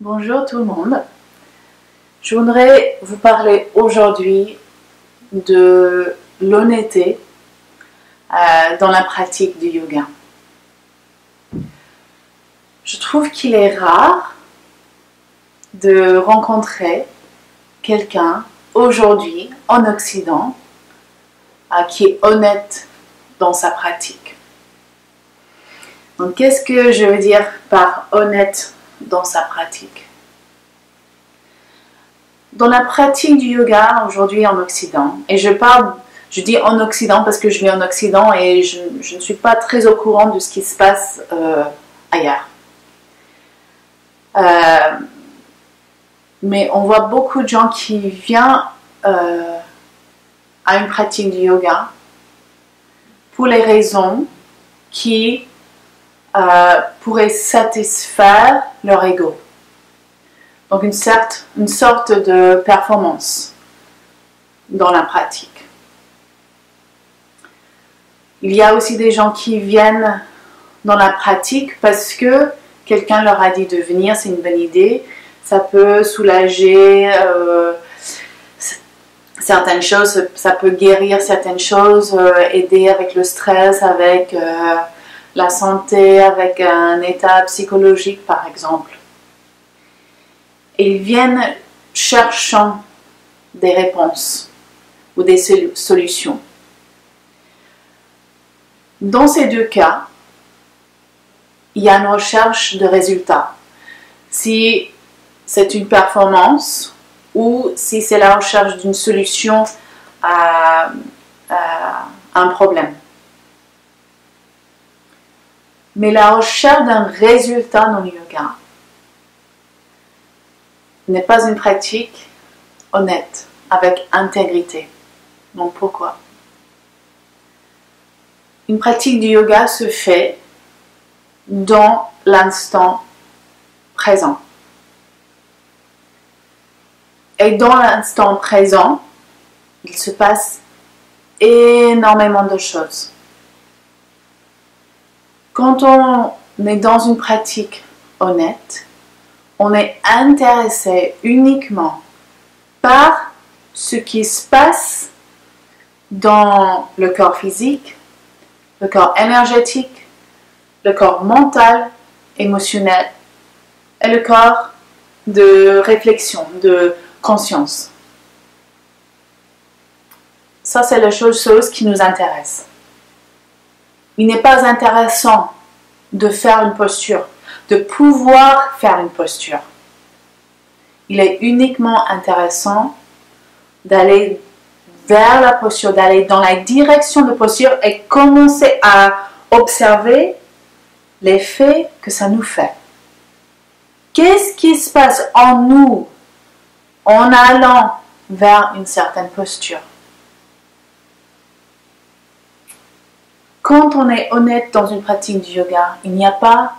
Bonjour tout le monde. Je voudrais vous parler aujourd'hui de l'honnêteté dans la pratique du yoga. Je trouve qu'il est rare de rencontrer quelqu'un aujourd'hui en Occident qui est honnête dans sa pratique. Donc, qu'est-ce que je veux dire par honnête dans sa pratique? Dans la pratique du yoga aujourd'hui en Occident, et je dis en Occident parce que je vis en Occident et je ne suis pas très au courant de ce qui se passe ailleurs. Mais on voit beaucoup de gens qui viennent à une pratique du yoga pour les raisons qui pourraient satisfaire leur ego. Donc une sorte de performance dans la pratique. Il y a aussi des gens qui viennent dans la pratique parce que quelqu'un leur a dit de venir, c'est une bonne idée. Ça peut soulager certaines choses, ça peut guérir certaines choses, aider avec le stress, avec la santé, avec un état psychologique par exemple. Et ils viennent cherchant des réponses ou des solutions. Dans ces deux cas, il y a une recherche de résultats. Si c'est une performance ou si c'est la recherche d'une solution à un problème. Mais la recherche d'un résultat dans le yoga n'est pas une pratique honnête, avec intégrité. Donc pourquoi? Une pratique du yoga se fait dans l'instant présent. Et dans l'instant présent, il se passe énormément de choses. Quand on est dans une pratique honnête, on est intéressé uniquement par ce qui se passe dans le corps physique, le corps énergétique, le corps mental, émotionnel et le corps de réflexion, de conscience. Ça, c'est la chose qui nous intéresse. Il n'est pas intéressant de faire une posture, de pouvoir faire une posture. Il est uniquement intéressant d'aller vers la posture, d'aller dans la direction de posture et commencer à observer l'effet que ça nous fait. Qu'est-ce qui se passe en nous en allant vers une certaine posture? Quand on est honnête dans une pratique du yoga, il n'y a pas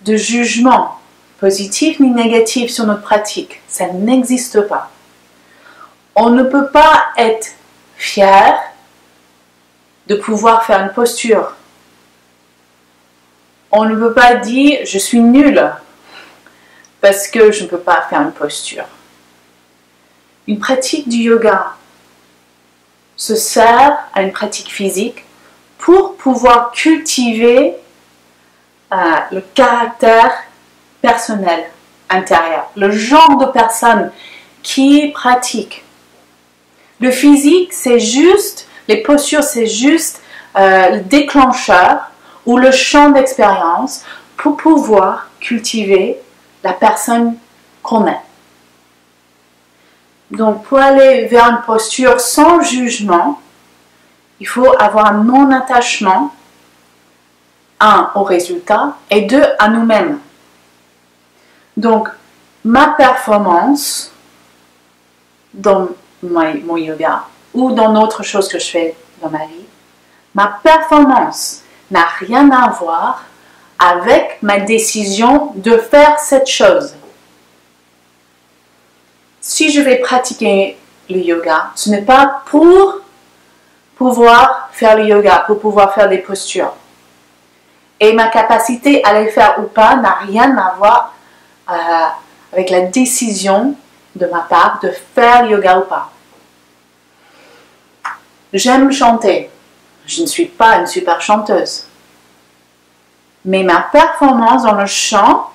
de jugement positif ni négatif sur notre pratique. Ça n'existe pas. On ne peut pas être fier de pouvoir faire une posture. On ne peut pas dire « je suis nul » parce que je ne peux pas faire une posture. Une pratique du yoga se sert à une pratique physique pour pouvoir cultiver le caractère personnel intérieur, le genre de personne qui pratique. Le physique, c'est juste, les postures, c'est juste le déclencheur ou le champ d'expérience pour pouvoir cultiver la personne qu'on est. Donc, pour aller vers une posture sans jugement, il faut avoir un non-attachement, un, au résultat, et deux, à nous-mêmes. Donc, ma performance dans mon yoga ou dans d'autres choses que je fais dans ma vie, ma performance n'a rien à voir avec ma décision de faire cette chose. Si je vais pratiquer le yoga, ce n'est pas pour pouvoir faire le yoga, pour pouvoir faire des postures. Et ma capacité à les faire ou pas n'a rien à voir avec la décision de ma part de faire yoga ou pas. J'aime chanter. Je ne suis pas une super chanteuse. Mais ma performance dans le chant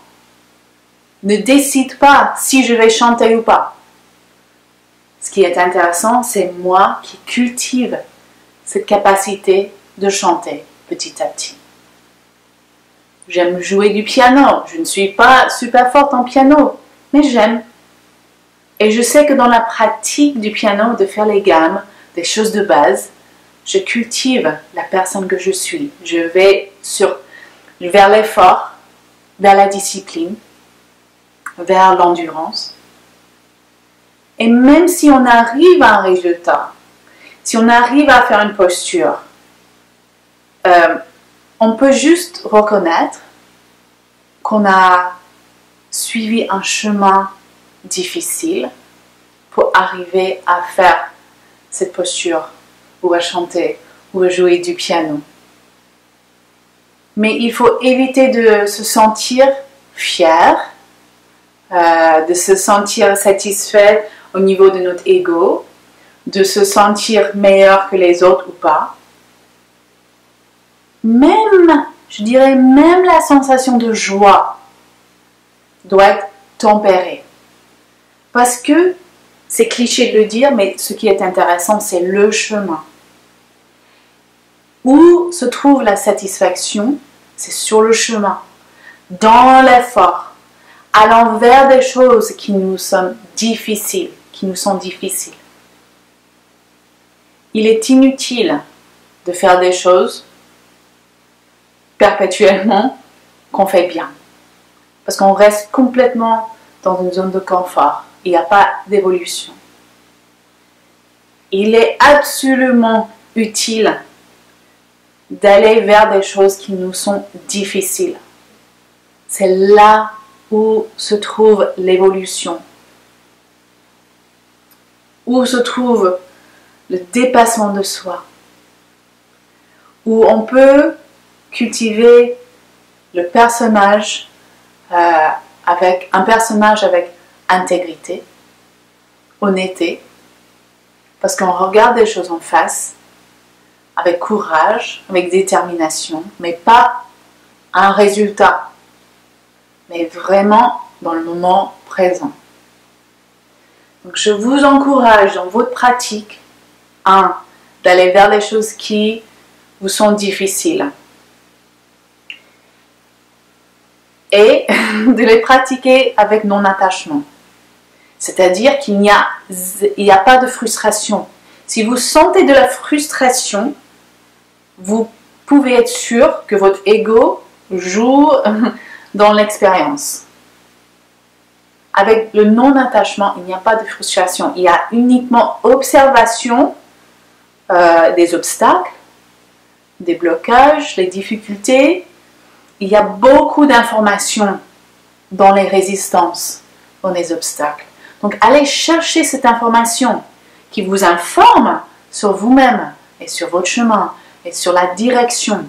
ne décide pas si je vais chanter ou pas. Ce qui est intéressant, c'est moi qui cultive cette capacité de chanter petit à petit. J'aime jouer du piano. Je ne suis pas super forte en piano, mais j'aime. Et je sais que dans la pratique du piano, de faire les gammes, des choses de base, je cultive la personne que je suis. Je vais vers l'effort, vers la discipline, vers l'endurance. Et même si on arrive à un résultat, si on arrive à faire une posture, on peut juste reconnaître qu'on a suivi un chemin difficile pour arriver à faire cette posture, ou à chanter, ou à jouer du piano. Mais il faut éviter de se sentir fier, de se sentir satisfait au niveau de notre ego, de se sentir meilleur que les autres ou pas. Même, je dirais, même la sensation de joie doit être tempérée. Parce que, c'est cliché de le dire, mais ce qui est intéressant, c'est le chemin. Où se trouve la satisfaction? C'est sur le chemin, dans l'effort, allant vers des choses qui nous sont difficiles, Il est inutile de faire des choses perpétuellement qu'on fait bien. Parce qu'on reste complètement dans une zone de confort. Il n'y a pas d'évolution. Il est absolument utile d'aller vers des choses qui nous sont difficiles. C'est là où se trouve l'évolution, où se trouve le dépassement de soi, où on peut cultiver le personnage avec intégrité, honnêteté, parce qu'on regarde des choses en face, avec courage, avec détermination, mais pas un résultat, mais vraiment dans le moment présent. Donc je vous encourage dans votre pratique, d'aller vers les choses qui vous sont difficiles. Et de les pratiquer avec non-attachement. C'est-à-dire qu'il n'y a pas de frustration. Si vous sentez de la frustration, vous pouvez être sûr que votre ego joue dans l'expérience. Avec le non-attachement, il n'y a pas de frustration. Il y a uniquement observation des obstacles, des blocages, les difficultés. Il y a beaucoup d'informations dans les résistances, dans les obstacles. Donc, allez chercher cette information qui vous informe sur vous-même et sur votre chemin et sur la direction.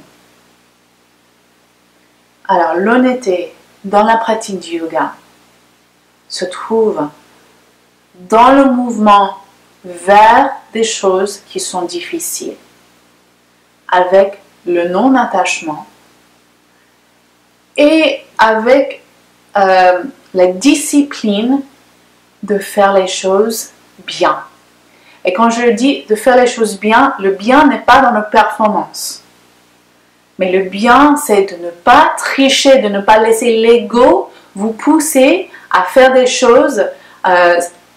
Alors, l'honnêteté dans la pratique du yoga se trouve dans le mouvement vers des choses qui sont difficiles, avec le non-attachement et avec la discipline de faire les choses bien. Et quand je dis de faire les choses bien, le bien n'est pas dans nos performances. Mais le bien, c'est de ne pas tricher, de ne pas laisser l'ego vous pousser à faire des choses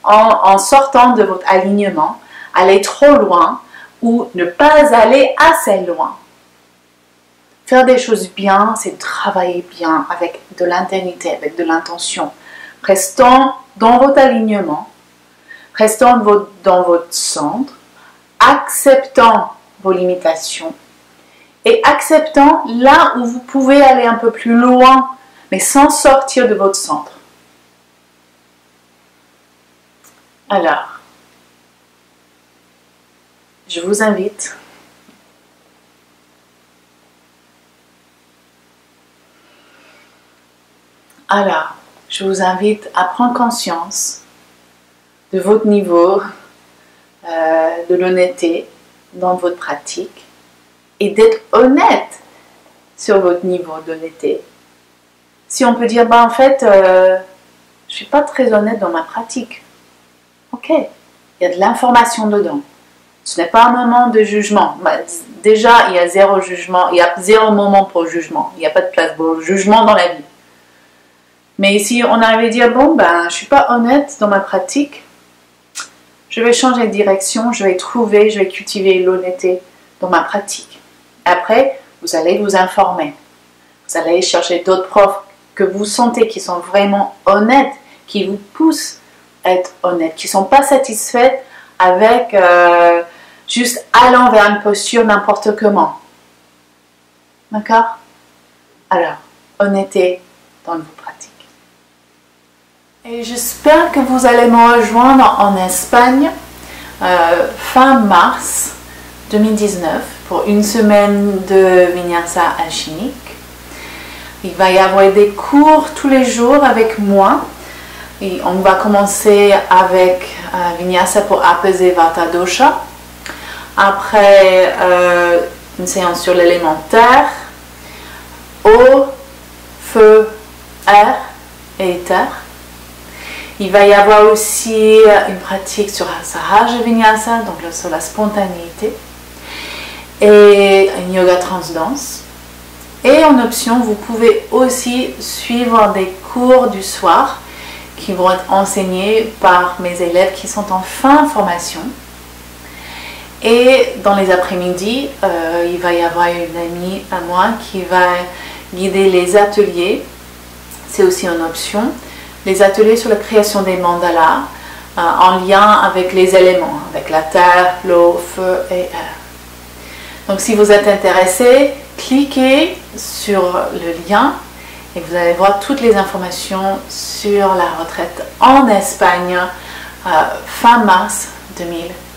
en sortant de votre alignement, aller trop loin ou ne pas aller assez loin. Faire des choses bien, c'est travailler bien avec de l'intensité, avec de l'intention. Restant dans votre alignement, restant dans votre centre, acceptant vos limitations et acceptant là où vous pouvez aller un peu plus loin, mais sans sortir de votre centre. Alors, je vous invite je vous invite à prendre conscience de votre niveau de l'honnêteté dans votre pratique et d'être honnête sur votre niveau d'honnêteté. Si on peut dire, en fait, je ne suis pas très honnête dans ma pratique. Ok, il y a de l'information dedans. Ce n'est pas un moment de jugement. Déjà, il y a zéro jugement, il y a zéro moment pour jugement. Il n'y a pas de place pour jugement dans la vie. Mais si on arrive à dire, je ne suis pas honnête dans ma pratique, je vais changer de direction, je vais cultiver l'honnêteté dans ma pratique. Après, vous allez vous informer. Vous allez chercher d'autres profs que vous sentez qui sont vraiment honnêtes, qui vous poussent à être honnêtes, qui ne sont pas satisfaits avec juste allant vers une posture n'importe comment. D'accord? Alors, honnêteté dans vos pratiques. Et j'espère que vous allez me rejoindre en Espagne fin mars 2019 pour une semaine de Vinyasa alchimique. Il va y avoir des cours tous les jours avec moi. Et on va commencer avec Vinyasa pour apaiser Vata Dosha. Après, une séance sur l'élémentaire, eau, feu, air et éther. Il va y avoir aussi une pratique sur Sahaja Vinyasa, donc sur la spontanéité, et une yoga transdanse. Et en option, vous pouvez aussi suivre des cours du soir qui vont être enseignés par mes élèves qui sont en fin de formation. Et dans les après-midi, il va y avoir une amie à moi qui va guider les ateliers. C'est aussi une option. Les ateliers sur la création des mandalas en lien avec les éléments, avec la terre, l'eau, feu et air. Donc si vous êtes intéressé, cliquez sur le lien et vous allez voir toutes les informations sur la retraite en Espagne fin mars 2019.